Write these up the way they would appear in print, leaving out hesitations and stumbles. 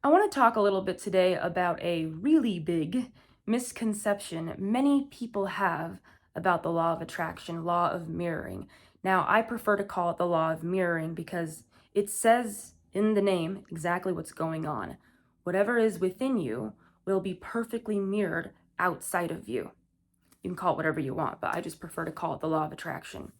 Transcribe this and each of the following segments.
I want to talk a little bit today about a really big misconception many people have about the law of attraction, law of mirroring. Now, I prefer to call it the law of mirroring because it says in the name exactly what's going on. Whatever is within you will be perfectly mirrored outside of you. You can call it whatever you want, but I just prefer to call it the law of attraction.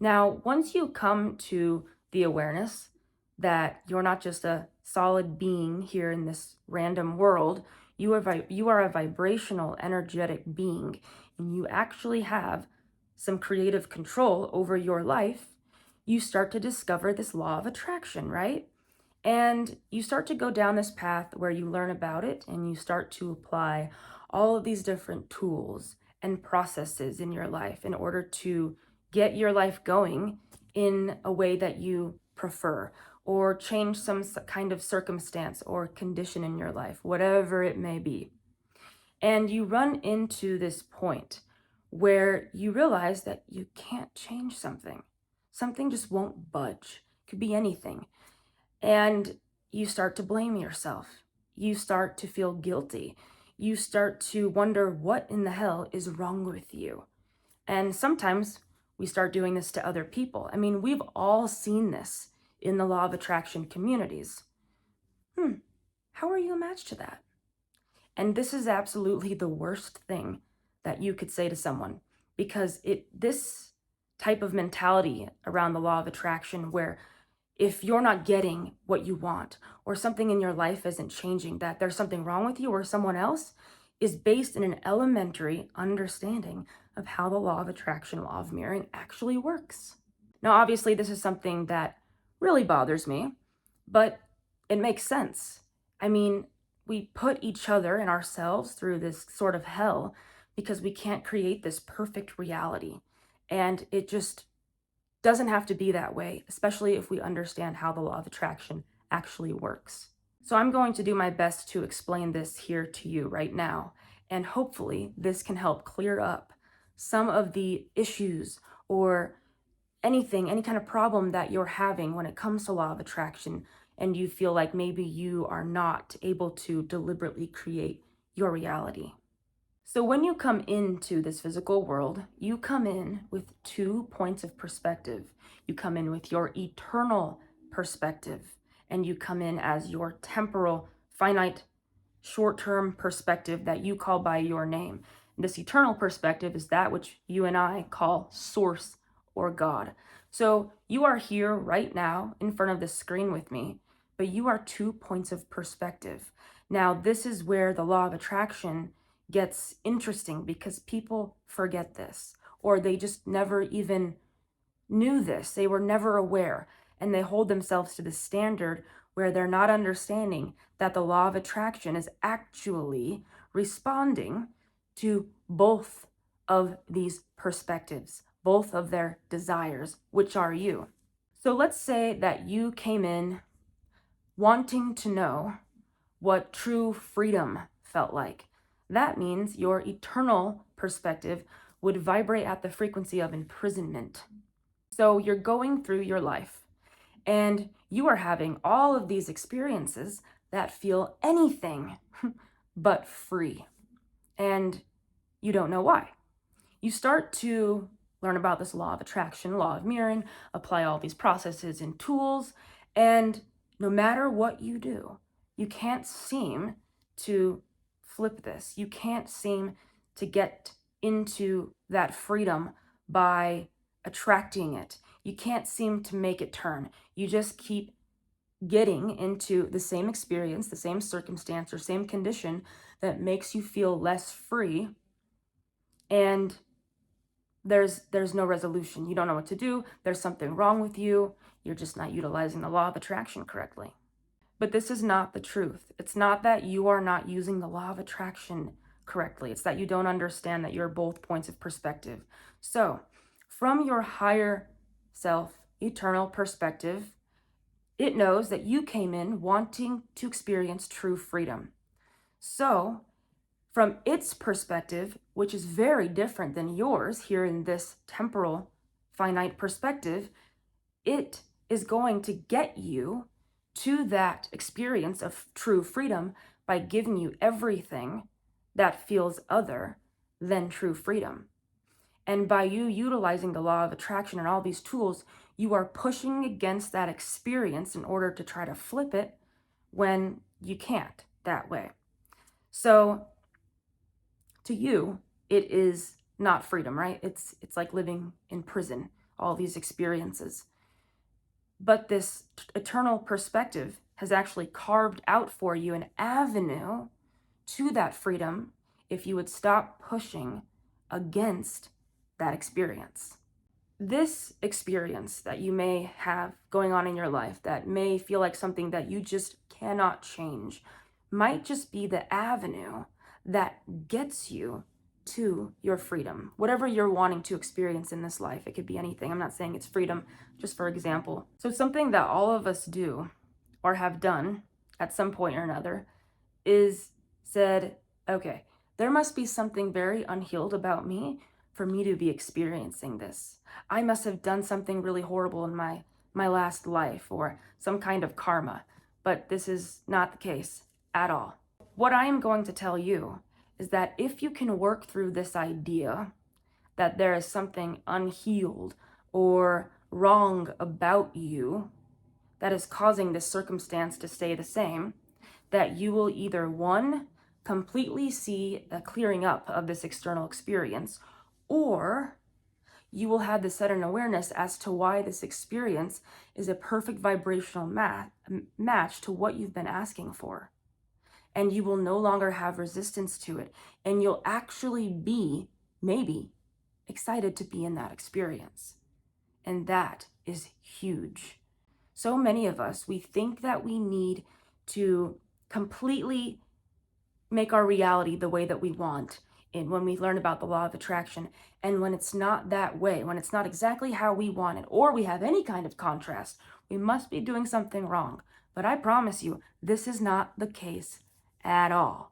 Now, once you come to the awareness that you're not just a solid being here in this random world, you are a vibrational, energetic being, and you actually have some creative control over your life, you start to discover this law of attraction, right? And you start to go down this path where you learn about it and you start to apply all of these different tools and processes in your life in order to get your life going in a way that you prefer, or change some kind of circumstance or condition in your life, whatever it may be. And you run into this point where you realize that you can't change something. Something just won't budge. It could be anything. And you start to blame yourself. You start to feel guilty. You start to wonder what in the hell is wrong with you. And sometimes we start doing this to other people. I mean, we've all seen this in the law of attraction communities. How are you a match to that? And this is absolutely the worst thing that you could say to someone, because this type of mentality around the law of attraction, where if you're not getting what you want, or something in your life isn't changing, that there's something wrong with you or someone else, is based in an elementary understanding of how the law of attraction, law of mirroring actually works. Now, obviously, this is something that really bothers me, but it makes sense. I mean, we put each other and ourselves through this sort of hell because we can't create this perfect reality. And it just doesn't have to be that way, especially if we understand how the law of attraction actually works. So I'm going to do my best to explain this here to you right now, and hopefully this can help clear up some of the issues or anything, any kind of problem that you're having when it comes to law of attraction, and you feel like maybe you are not able to deliberately create your reality. So when you come into this physical world, you come in with 2 points of perspective. You come in with your eternal perspective, and you come in as your temporal, finite, short-term perspective that you call by your name. And this eternal perspective is that which you and I call source or God. So you are here right now in front of the screen with me, but you are 2 points of perspective. Now, this is where the law of attraction gets interesting, because people forget this, or they just never even knew this. They were never aware, and they hold themselves to the standard where they're not understanding that the law of attraction is actually responding to both of these perspectives, both of their desires, which are you. So let's say that you came in wanting to know what true freedom felt like. That means your eternal perspective would vibrate at the frequency of imprisonment. So you're going through your life and you are having all of these experiences that feel anything but free. And you don't know why. You start to learn about this law of attraction, law of mirroring, apply all these processes and tools, and no matter what you do, you can't seem to flip this. You can't seem to get into that freedom by attracting it. You can't seem to make it turn. You just keep getting into the same experience, the same circumstance, or same condition that makes you feel less free, and there's no resolution. You don't know what to do. There's something wrong with you. You're just not utilizing the law of attraction correctly. But this is not the truth. It's not that you are not using the law of attraction correctly. It's that you don't understand that you're both points of perspective. So, from your higher self, eternal perspective, it knows that you came in wanting to experience true freedom. So, from its perspective, which is very different than yours here in this temporal, finite perspective, it is going to get you to that experience of true freedom by giving you everything that feels other than true freedom. And by you utilizing the law of attraction and all these tools, you are pushing against that experience in order to try to flip it when you can't that way. So to you, it is not freedom, right? It's like living in prison, all these experiences. But this eternal perspective has actually carved out for you an avenue to that freedom if you would stop pushing against that experience. This experience that you may have going on in your life that may feel like something that you just cannot change might just be the avenue that gets you to your freedom. Whatever you're wanting to experience in this life, it could be anything. I'm not saying it's freedom, just for example. So something that all of us do or have done at some point or another is said, okay, there must be something very unhealed about me for me to be experiencing this. I must have done something really horrible in my last life or some kind of karma, but this is not the case at all. What I am going to tell you is that if you can work through this idea that there is something unhealed or wrong about you that is causing this circumstance to stay the same, that you will either, one, completely see a clearing up of this external experience, or you will have the sudden awareness as to why this experience is a perfect vibrational match to what you've been asking for. And you will no longer have resistance to it. And you'll actually be, maybe, excited to be in that experience. And that is huge. So many of us, we think that we need to completely make our reality the way that we want when we learn about the law of attraction. And when it's not that way, when it's not exactly how we want it, or we have any kind of contrast, we must be doing something wrong. But I promise you, this is not the case at all.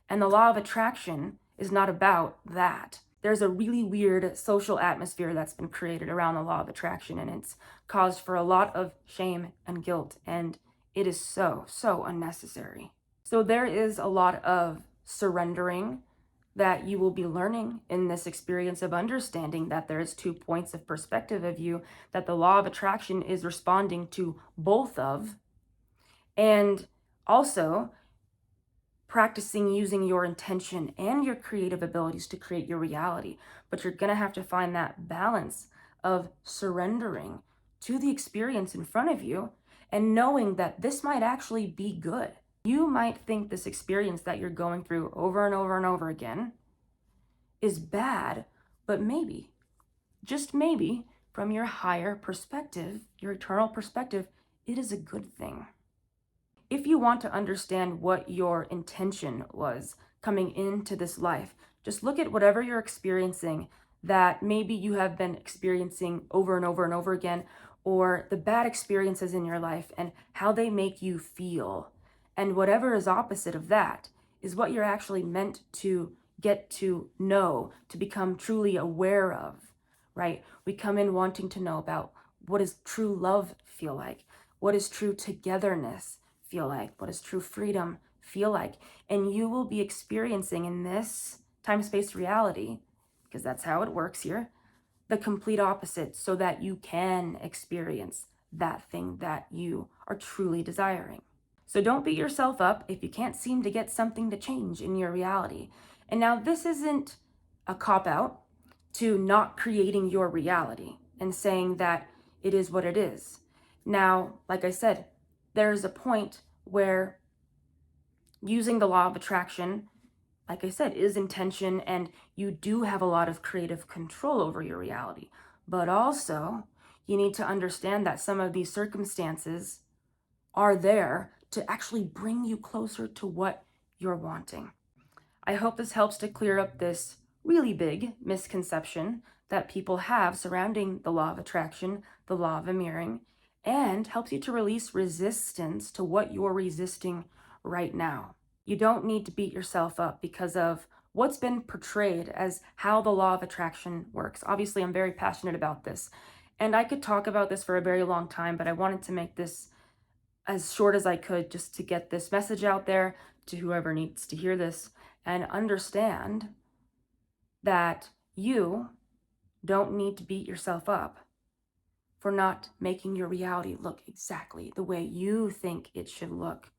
And the law of attraction is not about that. There's a really weird social atmosphere that's been created around the law of attraction, and it's caused for a lot of shame and guilt, and it is so unnecessary. So there is a lot of surrendering that you will be learning in this experience of understanding that there's 2 points of perspective of you that the law of attraction is responding to both of, and also practicing using your intention and your creative abilities to create your reality. But you're going to have to find that balance of surrendering to the experience in front of you and knowing that this might actually be good. You might think this experience that you're going through over and over and over again is bad, but maybe, just maybe, from your higher perspective, your eternal perspective, it is a good thing. If you want to understand what your intention was coming into this life, just look at whatever you're experiencing that maybe you have been experiencing over and over and over again, or the bad experiences in your life and how they make you feel. And whatever is opposite of that is what you're actually meant to get to know, to become truly aware of, right? We come in wanting to know about what does true love feel like? What is true togetherness feel like? What does true freedom feel like? And you will be experiencing in this time-space reality, because that's how it works here, the complete opposite, so that you can experience that thing that you are truly desiring. So don't beat yourself up if you can't seem to get something to change in your reality. And now this isn't a cop-out to not creating your reality and saying that it is what it is. Now, like I said, there's a point where using the law of attraction, like I said, is intention, and you do have a lot of creative control over your reality. But also, you need to understand that some of these circumstances are there to actually bring you closer to what you're wanting. I hope this helps to clear up this really big misconception that people have surrounding the law of attraction, the law of mirroring, and helps you to release resistance to what you're resisting right now. You don't need to beat yourself up because of what's been portrayed as how the law of attraction works. Obviously, I'm very passionate about this, and I could talk about this for a very long time, but I wanted to make this as short as I could just to get this message out there to whoever needs to hear this and understand that you don't need to beat yourself up for not making your reality look exactly the way you think it should look,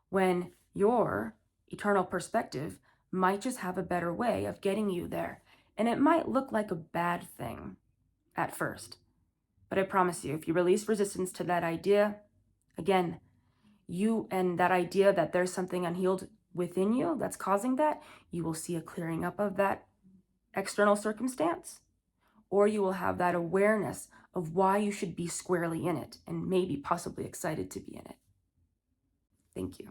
when your eternal perspective might just have a better way of getting you there. And it might look like a bad thing at first. But I promise you, if you release resistance to that idea, again, you and that idea that there's something unhealed within you that's causing that, you will see a clearing up of that external circumstance, or you will have that awareness of why you should be squarely in it and maybe possibly excited to be in it. Thank you.